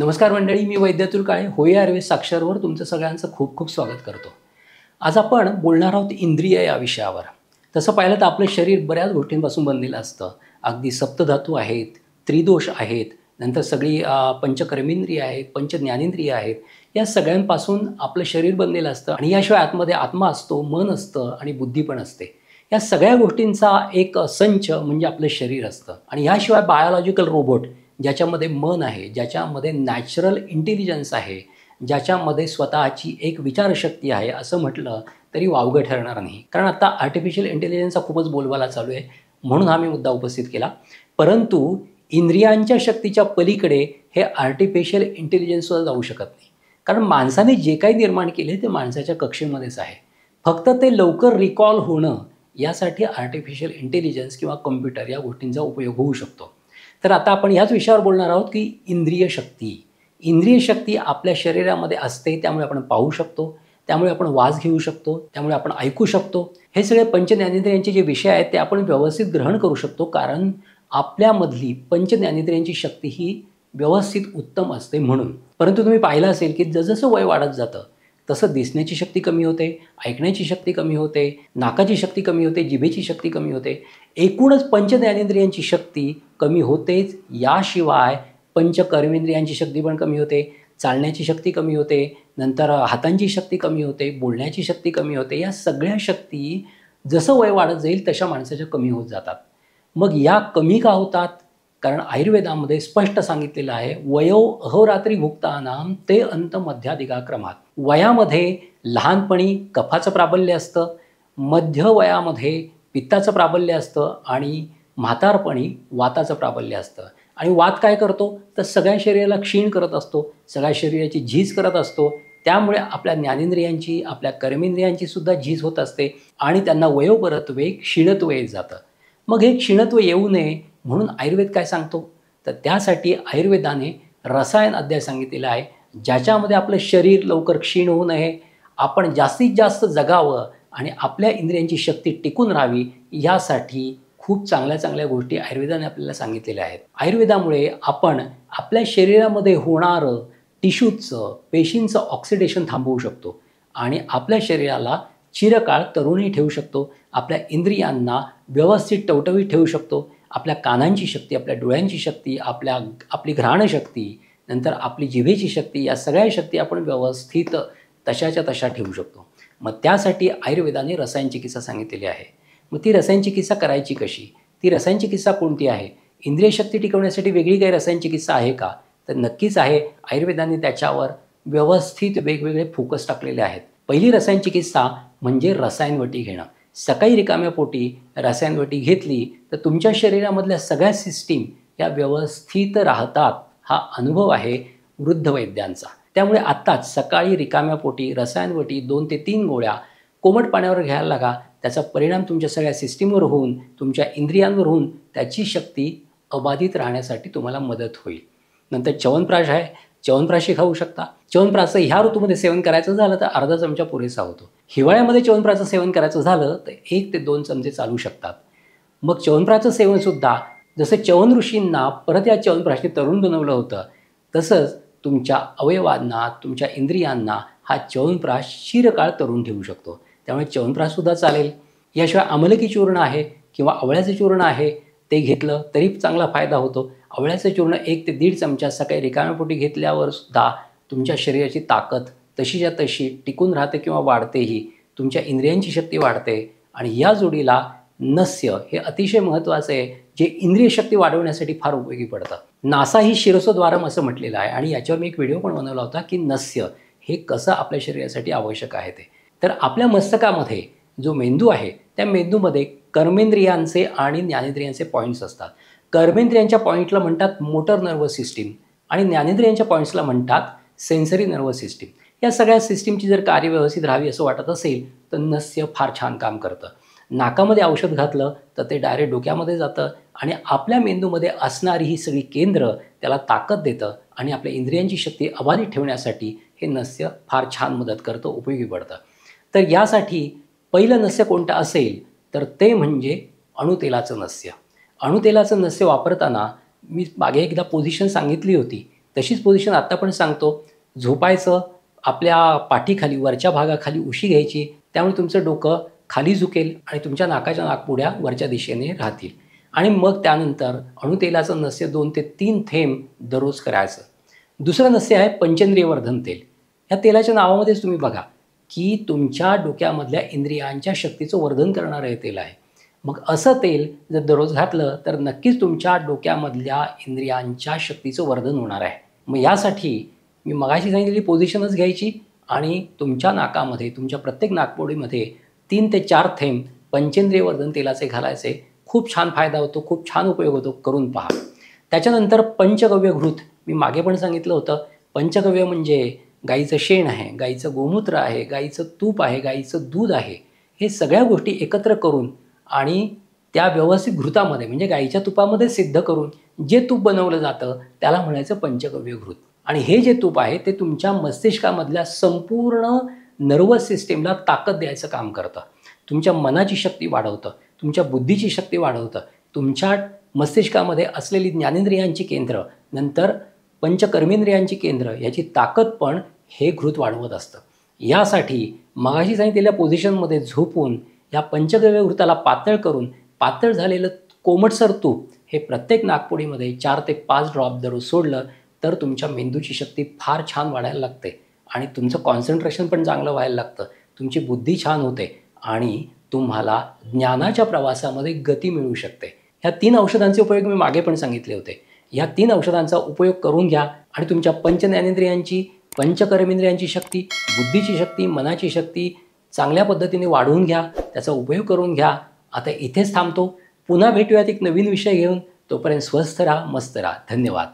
नमस्कार मंडळी, मी वैद्य अतुल काळे होय आयुर्वेद साक्षरवर तुमचं सगळ्यांचं खूप खूप स्वागत करतो। आज आपण बोलणार आहोत इंद्रिय या विषयावर। तसं पाहिलं तर आपलं शरीर बऱ्याच गोष्टींपासून बनलेलं असतं। अगदी सप्तधातू आहेत, त्रिदोष आहेत, नंतर सगळी पंचकर्मेंद्रिय आहेत, पंच ज्ञानेंद्रिय आहेत। या सगळ्यांपासून आपलं शरीर बनलेलं असतं आणि याशिवाय आतमध्ये आत्मा असतो, मन असतं आणि बुद्धी पण असते। या सगळ्या गोष्टींचा एक संच म्हणजे आपलं शरीर असतं आणि याशिवाय बायोलॉजिकल रोबोट ज्याच्यामध्ये मन आहे, ज्याच्यामध्ये नॅचरल इंटेलिजन्स आहे, ज्याच्यामध्ये स्वतःची एक विचारशक्ती आहे, असं म्हटलं तरी वावगं ठरणार नाही। कारण आता आर्टिफिशियल इंटेलिजन्सचा खूपच बोलबाला चालू आहे, म्हणून हा मी मुद्दा उपस्थित केला। परंतु इंद्रियांच्या शक्तीच्या पलीकडे हे आर्टिफिशियल इंटेलिजन्ससुद्धा जाऊ शकत नाही। कारण माणसाने जे काही निर्माण केले ते माणसाच्या कक्षेमध्येच आहे। फक्त ते लवकर रिकॉल होणं यासाठी आर्टिफिशियल इंटेलिजन्स किंवा कॉम्प्युटर या गोष्टींचा उपयोग होऊ शकतो। तर आता आपण ह्याच विषयावर बोलणार आहोत की इंद्रिय शक्ती। इंद्रिय शक्ती आपल्या शरीरामध्ये असते, त्यामुळे आपण पाहू शकतो, त्यामुळे आपण वास घेऊ शकतो, त्यामुळे आपण ऐकू शकतो। हे सगळे पंच ज्ञानेंद्रियांचे जे विषय आहेत ते आपण व्यवस्थित ग्रहण करू शकतो, कारण आपल्यामधली पंच ज्ञानेंद्रियांची शक्ती ही व्यवस्थित उत्तम असते म्हणून। परंतु तुम्ही पाहिलं असेल की जसं वय वाढत जातं तसं दिसण्याची शक्ती कमी होते, ऐकण्याची शक्ती कमी होते, नाकाची शक्ती कमी होते, जिभेची शक्ती कमी होते। एकूणच पंच ज्ञानेंद्रियांची शक्ती कमी होतेच, याशिवाय पंचकर्मेंद्रियांची शक्ती पण कमी होते, चालण्याची शक्ती कमी होते, नंतर हातांची शक्ती कमी होते, बोलण्याची शक्ती कमी होते। या सगळ्या शक्ती जसं वय वाढत जाईल तशा माणसाच्या कमी होत जातात। मग या कमी का होतात? कारण आयुर्वेदामध्ये स्पष्ट सांगितलेलं आहे, वयो अहोरात्री भुक्तानाम ते अंत मध्यादिगाक्रमात। वयामध्ये लहानपणी कफाचं प्राबल्य असतं, मध्य वयामध्ये पित्ताचं प्राबल्य असतं आणि म्हातारपणी वाताचं प्राबल्य असतं। आणि वात काय करतो तर सगळ्या शरीराला क्षीण करत असतो, सगळ्या शरीराची झीज करत असतो। त्यामुळे आपल्या ज्ञानेंद्रियांची, आपल्या कर्मेंद्रियांची सुद्धा झीज होत असते आणि त्यांना वयोपरत्वे क्षीणत्व येत जातं। मग हे क्षीणत्व येऊ नये म्हणून आयुर्वेद काय सांगतो तर त्यासाठी आयुर्वेदाने रसायन अध्याय सांगितलेला आहे, ज्याच्यामध्ये आपलं शरीर लवकर क्षीण होऊ नये, आपण जास्तीत जास्त जगावं आणि आपल्या इंद्रियांची शक्ती टिकून राहावी, यासाठी खूप चांगल्या चांगल्या गोष्टी आयुर्वेदाने आपल्याला सांगितलेल्या आहेत। आयुर्वेदामुळे आपण आपल्या शरीरामध्ये होणारं टिश्यूचं, पेशींचं ऑक्सिडेशन थांबवू शकतो आणि आपल्या शरीराला चिरकाळ तरुणी ठेवू शकतो, आपल्या इंद्रियांना व्यवस्थित टवटवीत ठेवू शकतो, आपल्या कानांची शक्ती, आपल्या डोळ्यांची शक्ती, आपली घ्राणशक्ती, नंतर आपली जिभेची शक्ती, या सगळ्या शक्ती आपण व्यवस्थित तशाच्या तशा ठेवू शकतो। मग त्यासाठी आयुर्वेदाने रसायन चिकित्सा सांगितलेली आहे। मग ती रसायन चिकित्सा करायची कशी? ती रसायन चिकित्सा कोणती आहे? इंद्रिय शक्ती टिकवण्यासाठी वेगळी काही रसायन चिकित्सा आहे का? तर नक्कीच आहे। आयुर्वेदाने त्याच्यावर व्यवस्थित वेगवेगळे फोकस टाकलेले आहेत। पहिली रसायन चिकित्सा म्हणजे रसायनवटी घेणं। सकाळी रिकाम्या पोटी रसायनवटी घेतली तर तुमच्या शरीरामधल्या सगळ्या सिस्टीम या व्यवस्थित राहतात, हा अनुभव आहे वृद्ध वैद्यांचा। त्यामुळे आत्ताच सकाळी रिकाम्या पोटी रसायनवटी 2 ते 3 गोळ्या कोमट पाण्यावर घ्यायला लागा। त्याचा परिणाम तुमच्या सगळ्या सिस्टीमवर होऊन, तुमच्या इंद्रियांवर होऊन त्याची शक्ती अबाधित राहण्यासाठी तुम्हाला मदत होईल। नंतर च्यवनप्राश आहे, च्यवनप्राशही खाऊ शकता। च्यवनप्राशचं ह्या ऋतूमध्ये सेवन करायचं झालं तर अर्धा चमचा पुरेसा होतो। हिवाळ्यामध्ये च्यवनप्राशचं सेवन करायचं झालं तर 1 ते 2 चमचे चालू शकतात। मग च्यवनप्राशचं सेवनसुद्धा जसं च्यवन ऋषींना परत या च्यवनप्राशने तरुण बनवलं होतं, तसंच तुमच्या अवयवांना, तुमच्या इंद्रियांना हा च्यवनप्राश चिरकाळ तरुण ठेवू शकतो। त्यामुळे च्यवनप्राशसुद्धा चालेल। याशिवाय आमलकी चूर्ण आहे किंवा आवळ्याचं चूर्ण आहे, ते घेतलं तरी चांगला फायदा होतो। आवळ्याचं चूर्ण 1 ते 1.5 चमचा सकाळी रिकाम्या पोटी घेतल्यावर सुद्धा तुमच्या शरीराची ताकद तशीच्या तशी टिकून राहते किंवा वाढतेही, तुमच्या इंद्रियांची शक्ती वाढते। आणि या जोडीला नस्य हे अतिशय महत्त्वाचं आहे, जे इंद्रिय शक्ती वाढवण्यासाठी फार उपयोगी पडतं। नासा ही शिरसोद्वारम असं म्हटलेलं आहे आणि याच्यावर मी एक व्हिडिओ पण बनवला होता की नस्य हे कसं आपल्या शरीरासाठी आवश्यक आहे ते। तर आपल्या मस्तकामध्ये जो मेंदू आहे त्या मेंदूमध्ये कर्मेंद्रियांचे आणि ज्ञानेंद्रियांचे पॉईंट्स असतात। कर्मेंद्रियांच्या पॉईंटला म्हणतात मोटर नर्वस सिस्टीम आणि ज्ञानेंद्रियांच्या पॉईंट्सला म्हणतात सेन्सरी नर्वस सिस्टीम। या सगळ्या सिस्टीमची जर कार्य व्यवस्थित राहावी असं वाटत असेल तर नस्य फार छान काम करतं। नाकामध्ये औषध घातलं तर ते डायरेक्ट डोक्यामध्ये जातं आणि आपल्या मेंदूमध्ये असणारी ही सगळी केंद्र त्याला ताकद देतं आणि आपल्या इंद्रियांची शक्ती अबाधित ठेवण्यासाठी हे नस्य फार छान मदत करतं, उपयोगी पडतं। तर यासाठी पहिलं नस्य कोणतं असेल तर ते म्हणजे अणुतेलाचं नस्य। अणुतेलाचं नस्य वापरताना मी मागे एकदा पोझिशन सांगितली होती, तशीच पोझिशन आत्ता पण सांगतो. झोपायचं, आपल्या पाठीखाली वरच्या भागाखाली उशी घ्यायची, त्यामुळे तुमचं डोकं खाली झुकेल आणि तुमच्या नाकाच्या नाकपुड्या वरच्या दिशेने राहतील. आणि मग त्यानंतर अणुतेलाचं नस्य 2 ते 3 थेंब दररोज करायचं. दुसरं नस्य आहे पंचेंद्रिय वर्धन तेल. या तेलाच्या नावामध्येच तुम्ही बघा की तुमच्या डोक्यामधल्या इंद्रियांच्या शक्तीचं वर्धन करणारं हे तेल आहे. मग असं तेल जर दररोज घातलं तर नक्कीच तुमच्या डोक्यामधल्या इंद्रियांच्या शक्तीचं वर्धन होणार आहे. मग यासाठी मी मगाशी सांगितलेली पोझिशनच घ्यायची आणि तुमच्या नाकामध्ये, तुमच्या प्रत्येक नाकपुडीमध्ये 3 ते 4 थेंब पंचेंद्रिय वर्धन तेलाचे घालायचे. खूप छान फायदा होतो, खूप छान उपयोग होतो, करून पहा. त्याच्यानंतर पंचगव्य घृत मी मागे पण सांगितलं होतं. पंचगव्य म्हणजे गाईचं शेण आहे, गाईचं गोमूत्र आहे, गाईचं तूप आहे, गाईचं दूध आहे. हे सगळ्या गोष्टी एकत्र करून आणि त्या व्यवस्थित घृतामध्ये म्हणजे गाईच्या तुपामध्ये सिद्ध करून जे तूप बनवलं जातं त्याला म्हणायचं पंचगव्य घृत. आणि हे जे तूप आहे ते तुमच्या मस्तिष्कामधल्या संपूर्ण नर्वस सिस्टीमला ताकद द्यायचं काम करतं. तुमच्या मनाची शक्ती वाढवतं, तुमच्या बुद्धीची शक्ती वाढवतं, तुमच्या मस्तिष्कामध्ये असलेली ज्ञानेंद्रियांची केंद्र, नंतर पंचकर्मेंद्रियांची केंद्र याची ताकद पण हे घृत वाढवत असतं. यासाठी मगाशी सांगितलेल्या पोझिशनमध्ये झोपून या पंचगव्य घृताला पातळ करून पातळ झालेलं कोमटसर तूप हे प्रत्येक नाकपुडीमध्ये 4 ते 5 ड्रॉप दररोज सोडलं तर तुमच्या मेंदूची शक्ती फार छान वाढायला लागते आणि तुमचं कॉन्सन्ट्रेशन पण चांगलं व्हायला लागतं, तुमची बुद्धी छान होते आणि तुम्हाला ज्ञानाच्या प्रवासामध्ये गती मिळू शकते. ह्या 3 औषधांचे उपयोग मी मागे पण सांगितले होते. ह्या 3 औषधांचा उपयोग करून घ्या आणि तुमच्या पंचज्ञानेंद्रियांची, पंचकर्मेंद्रियांची शक्ती, बुद्धीची शक्ती, मनाची शक्ती चांगल्या पद्धतीने वाढवून घ्या, त्याचा उपयोग करून घ्या. आता इथेच थांबतो. पुन्हा भेटूयात एक नवीन विषय घेऊन. तोपर्यंत स्वस्थ राहा, मस्त राहा. धन्यवाद.